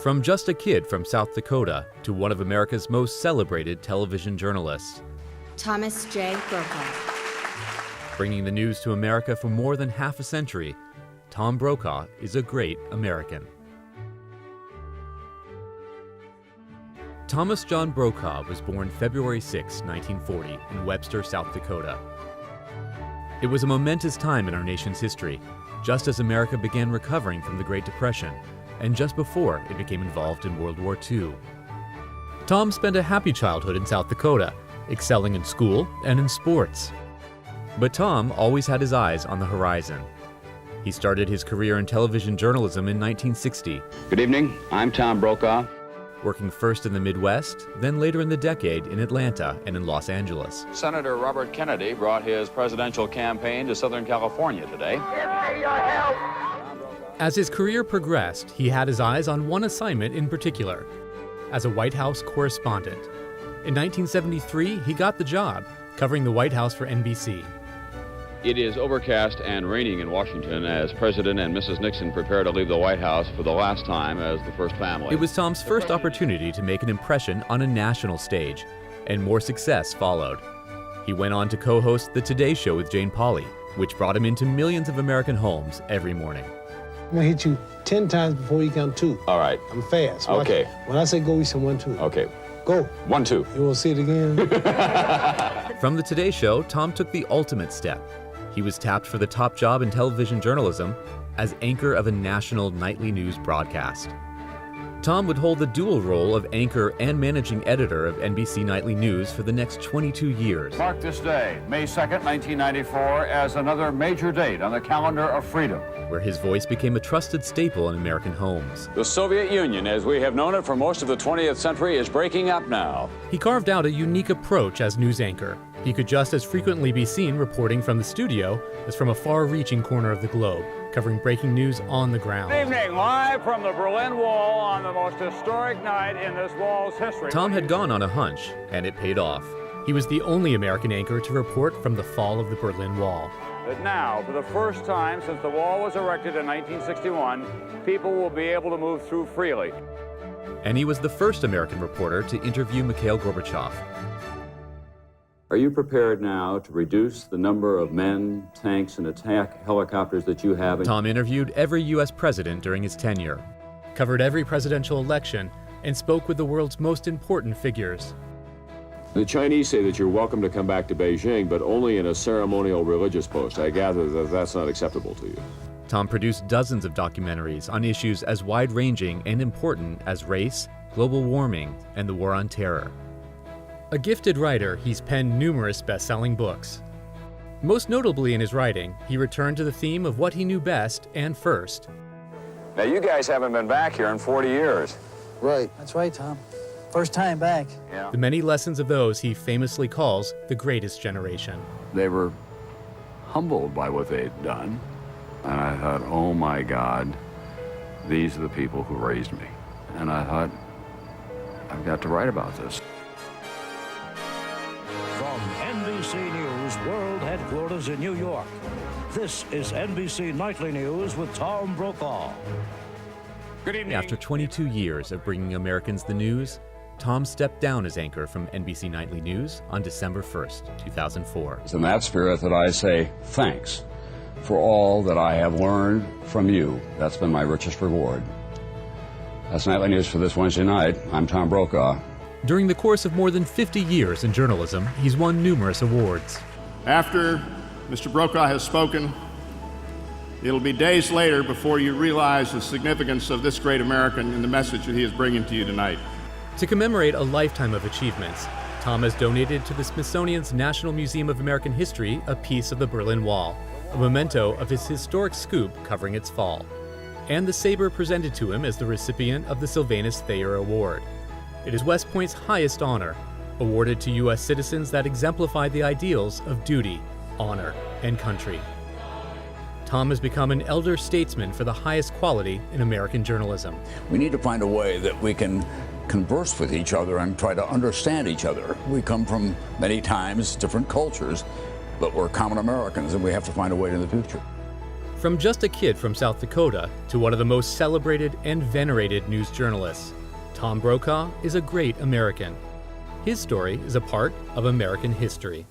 From just a kid from South Dakota to one of America's most celebrated television journalists. Thomas J. Brokaw. Bringing the news to America for more than half a century, Tom Brokaw is a great American. Thomas John Brokaw was born February 6, 1940, in Webster, South Dakota. It was a momentous time in our nation's history, just as America began recovering from the Great Depression, and just before it became involved in World War II. Tom spent a happy childhood in South Dakota, excelling in school and in sports. But Tom always had his eyes on the horizon. He started his career in television journalism in 1960. Good evening, I'm Tom Brokaw. Working first in the Midwest, then later in the decade in Atlanta and in Los Angeles. Senator Robert Kennedy brought his presidential campaign to Southern California today. Give me your help! As his career progressed, he had his eyes on one assignment in particular, as a White House correspondent. In 1973, he got the job, covering the White House for NBC. It is overcast and raining in Washington as President and Mrs. Nixon prepare to leave the White House for the last time as the first family. It was Tom's first opportunity to make an impression on a national stage, and more success followed. He went on to co-host The Today Show with Jane Pauley, which brought him into millions of American homes every morning. I'm gonna hit you 10 times before you count 2. All right. I'm fast. Watch Okay. it. When I say go, you say 1, 2. Okay. Go. 1, 2. You wanna see it again? From The Today Show, Tom took the ultimate step. He was tapped for the top job in television journalism as anchor of a national nightly news broadcast. Tom would hold the dual role of anchor and managing editor of NBC Nightly News for the next 22 years. Mark this day, May 2nd, 1994, as another major date on the calendar of freedom, where his voice became a trusted staple in American homes. The Soviet Union, as we have known it for most of the 20th century, is breaking up now. He carved out a unique approach as news anchor. He could just as frequently be seen reporting from the studio as from a far-reaching corner of the globe, covering breaking news on the ground. Good evening, live from the Berlin Wall on the most historic night in this wall's history. Tom had gone on a hunch, and it paid off. He was the only American anchor to report from the fall of the Berlin Wall. But now, for the first time since the wall was erected in 1961, people will be able to move through freely. And he was the first American reporter to interview Mikhail Gorbachev. Are you prepared now to reduce the number of men, tanks, and attack helicopters that you have? Tom interviewed every U.S. president during his tenure, covered every presidential election, and spoke with the world's most important figures. The Chinese say that you're welcome to come back to Beijing, but only in a ceremonial religious post. I gather that that's not acceptable to you. Tom produced dozens of documentaries on issues as wide-ranging and important as race, global warming, and the war on terror. A gifted writer, he's penned numerous best-selling books. Most notably in his writing, he returned to the theme of what he knew best and first. Now, you guys haven't been back here in 40 years. Right. That's right, Tom. First time back. Yeah. The many lessons of those he famously calls the greatest generation. They were humbled by what they'd done, and I thought, oh my God, these are the people who raised me. And I thought, I've got to write about this. From NBC News World Headquarters in New York, this is NBC Nightly News with Tom Brokaw. Good evening. After 22 years of bringing Americans the news, Tom stepped down as anchor from NBC Nightly News on December 1st, 2004. It's in that spirit that I say thanks for all that I have learned from you. That's been my richest reward. That's Nightly News for this Wednesday night. I'm Tom Brokaw. During the course of more than 50 years in journalism, he's won numerous awards. After Mr. Brokaw has spoken, it'll be days later before you realize the significance of this great American and the message that he is bringing to you tonight. To commemorate a lifetime of achievements, Tom has donated to the Smithsonian's National Museum of American History a piece of the Berlin Wall, a memento of his historic scoop covering its fall, and the saber presented to him as the recipient of the Sylvanus Thayer Award. It is West Point's highest honor, awarded to U.S. citizens that exemplify the ideals of duty, honor, and country. Tom has become an elder statesman for the highest quality in American journalism. We need to find a way that we can converse with each other and try to understand each other. We come from many times different cultures, but we're common Americans and we have to find a way in the future. From just a kid from South Dakota to one of the most celebrated and venerated news journalists, Tom Brokaw is a great American. His story is a part of American history.